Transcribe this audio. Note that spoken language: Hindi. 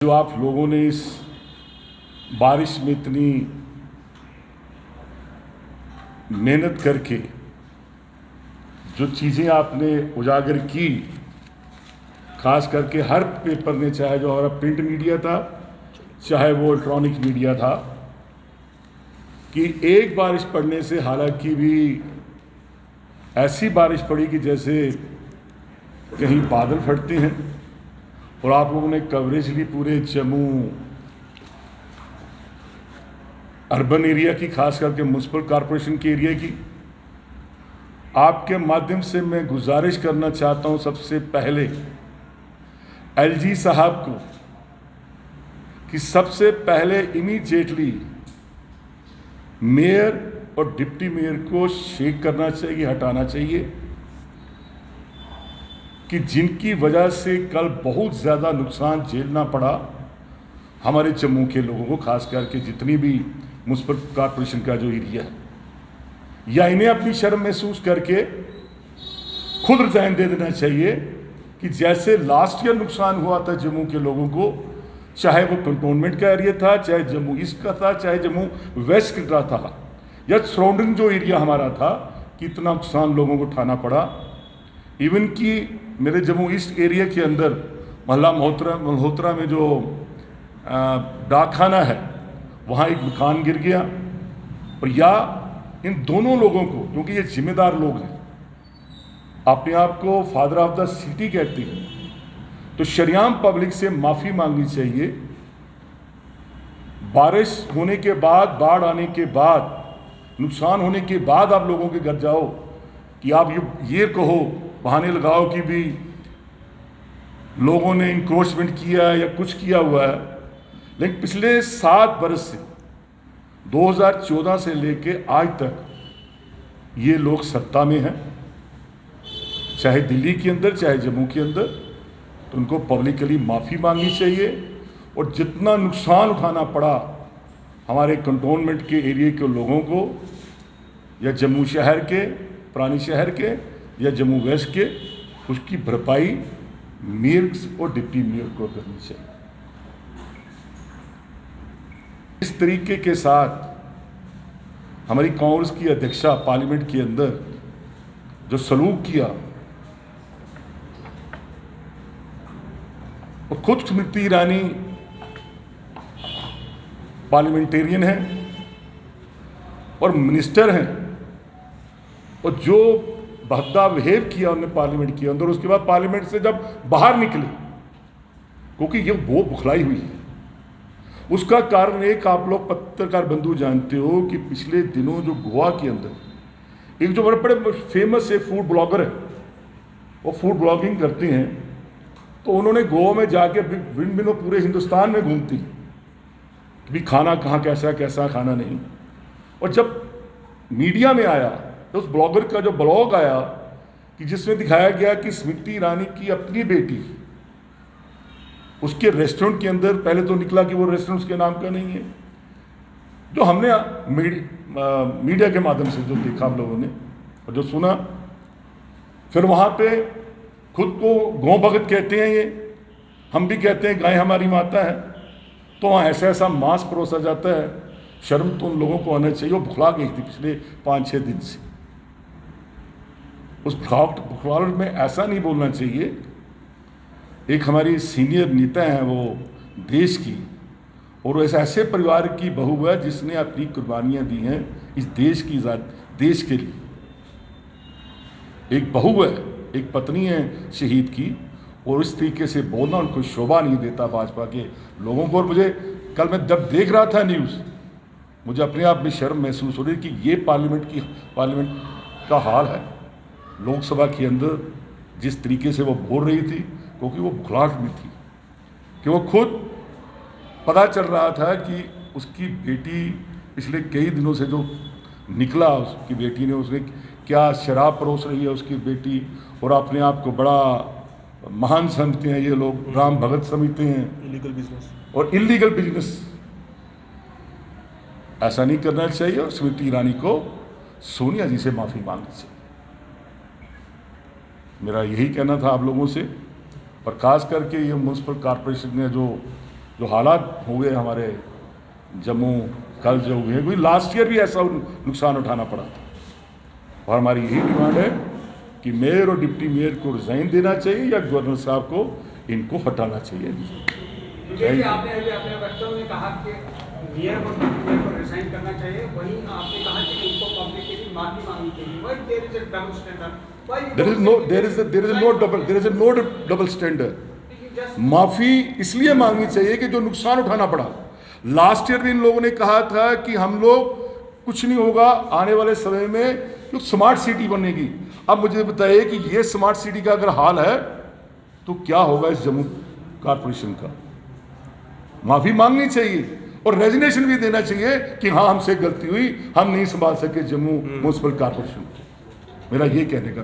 जो आप लोगों ने इस बारिश में इतनी मेहनत करके जो चीज़ें आपने उजागर की, खास करके हर पेपर ने, चाहे जो हमारा प्रिंट मीडिया था चाहे वो इलेक्ट्रॉनिक मीडिया था, कि एक बारिश पड़ने से, हालांकि भी ऐसी बारिश पड़ी कि जैसे कहीं बादल फटते हैं, और आप लोगों ने कवरेज ली पूरे जम्मू अर्बन एरिया की, खास करके म्यूनसिपल कॉरपोरेशन के एरिया की। आपके माध्यम से मैं गुजारिश करना चाहता हूं सबसे पहले एलजी साहब को कि सबसे पहले इमीडिएटली मेयर और डिप्टी मेयर को शेक करना चाहिए, हटाना चाहिए, कि जिनकी वजह से कल बहुत ज़्यादा नुकसान झेलना पड़ा हमारे जम्मू के लोगों को, खास करके जितनी भी म्यूनसिपल कॉरपोरेशन का जो एरिया है, या इन्हें अपनी शर्म महसूस करके खुद रिजाइन दे देना चाहिए कि जैसे लास्ट ईयर नुकसान हुआ था जम्मू के लोगों को, चाहे वो कंटोनमेंट का एरिया था, चाहे जम्मू ईस्ट का था, चाहे जम्मू वेस्ट का था, या सराउंडिंग जो एरिया हमारा था, कितना नुकसान लोगों को उठाना पड़ा। इवन कि मेरे जम्मू ईस्ट एरिया के अंदर मोहल्ला मल्होत्रा में जो डाकखाना है, वहाँ एक मकान गिर गया, और या इन दोनों लोगों को, क्योंकि ये जिम्मेदार लोग हैं, अपने आप को फादर ऑफ द सिटी कहते हैं, तो शरियाम पब्लिक से माफ़ी मांगनी चाहिए। बारिश होने के बाद, बाढ़ आने के बाद, नुकसान होने के बाद आप लोगों के घर जाओ कि आप ये कहो, बहाने लगाओ कि भी लोगों ने इंक्रोचमेंट किया है या कुछ किया हुआ है। लेकिन पिछले 7 बरस से, 2014 से लेके आज तक ये लोग सत्ता में हैं, चाहे दिल्ली के अंदर चाहे जम्मू के अंदर, तो उनको पब्लिकली माफ़ी मांगनी चाहिए। और जितना नुकसान उठाना पड़ा हमारे कंटोनमेंट के एरिया के लोगों को, या जम्मू शहर के, पुरानी शहर के, या जम्मू वेस्ट के, उसकी भरपाई मेयर और डिप्टी मेयर को करनी चाहिए। इस तरीके के साथ हमारी कांग्रेस की अध्यक्षा पार्लियामेंट के अंदर जो सलूक किया, और खुद स्मृति ईरानी पार्लियामेंटेरियन हैं और मिनिस्टर हैं, और जो भद्दा बिहेव किया उन्होंने पार्लियामेंट के अंदर, उसके बाद पार्लियामेंट से जब बाहर निकले, क्योंकि ये वो बुखलाई हुई है, उसका कारण एक आप लोग पत्रकार बंधु जानते हो कि पिछले दिनों जो गोवा के अंदर एक जो बड़े बड़े फेमस है फूड ब्लॉगर है, वो फूड ब्लॉगिंग करते हैं, तो उन्होंने गोवा में जाके भिन्न भिन्न पूरे हिंदुस्तान में घूमती कि भी खाना कहाँ कैसा कैसा खाना नहीं। और जब मीडिया में आया तो उस ब्लॉगर का जो ब्लॉग आया कि जिसमें दिखाया गया कि स्मृति ईरानी की अपनी बेटी उसके रेस्टोरेंट के अंदर, पहले तो निकला कि वो रेस्टोरेंट उसके नाम का नहीं है, जो हमने मीडिया के माध्यम से जो देखा हम लोगों ने और जो सुना, फिर वहाँ पे खुद को गौ भगत कहते हैं, ये हम भी कहते हैं गाय हमारी माता है, तो वहाँ ऐसा ऐसा मांस परोसा जाता है, शर्म तो उन लोगों को आना चाहिए। वो भुखला गई थी पिछले 5-6 दिन से। उस बुखलाहट में ऐसा नहीं बोलना चाहिए। एक हमारी सीनियर नेता हैं वो देश की, और वो ऐसे परिवार की बहू है जिसने अपनी कुर्बानियाँ दी हैं इस देश की देश के लिए। एक बहू है, एक पत्नी है शहीद की, और इस तरीके से बोलना उनको शोभा नहीं देता भाजपा के लोगों को। और मुझे कल मैं जब देख रहा था न्यूज़, मुझे अपने आप में शर्म महसूस हो रही कि ये पार्लियामेंट का हाल है। लोकसभा के अंदर जिस तरीके से वो बोल रही थी, क्योंकि वो बुखलाहट में थी, कि वो खुद पता चल रहा था कि उसकी बेटी पिछले कई दिनों से जो निकला, उसकी बेटी ने, उसने क्या शराब परोस रही है उसकी बेटी, और अपने आप को बड़ा महान समझते हैं ये लोग, राम भगत समझते हैं, इलीगल बिजनेस और इलीगल बिजनेस। ऐसा नहीं करना चाहिए, और स्मृति ईरानी को सोनिया जी से माफ़ी मांगनी चाहिए। मेरा यही कहना था आप लोगों से। और ख़ास करके ये म्यूनसिपल कॉरपोरेशन ने जो जो हालात हो गए हमारे जम्मू कल जो हुए, कोई लास्ट ईयर भी ऐसा नुकसान उठाना पड़ा था। और हमारी यही डिमांड है कि मेयर और डिप्टी मेयर को रिजाइन देना चाहिए या गवर्नर साहब को इनको हटाना चाहिए। आपने अभी अपने वक्तव्य में कहा कि मेयर और डिप्टी मेयर को रिजाइन करना चाहिए, वहीं आपने कहा कि इनको पब्लिक के लिए माफी मांगनी चाहिए। Why there is a double standard? Why you there is no double standard। माफी इसलिए मांगनी चाहिए कि जो नुकसान उठाना पड़ा। लास्ट ईयर भी इन लोगों ने कहा था कि हम लोग कुछ नहीं होगा, आने वाले समय में जो स्मार्ट सिटी बनेगी। अब मुझे बताइए कि ये स्मार्ट सिटी का अगर हाल है तो क्या होगा इस जम्मू कारपोरेशन का। माफी मांगनी चाहिए और रेजिग्नेशन भी देना चाहिए कि हाँ हमसे गलती हुई, हम नहीं संभाल सके जम्मू म्युनिसिपल कारपोरेशन। मेरा ये कहने का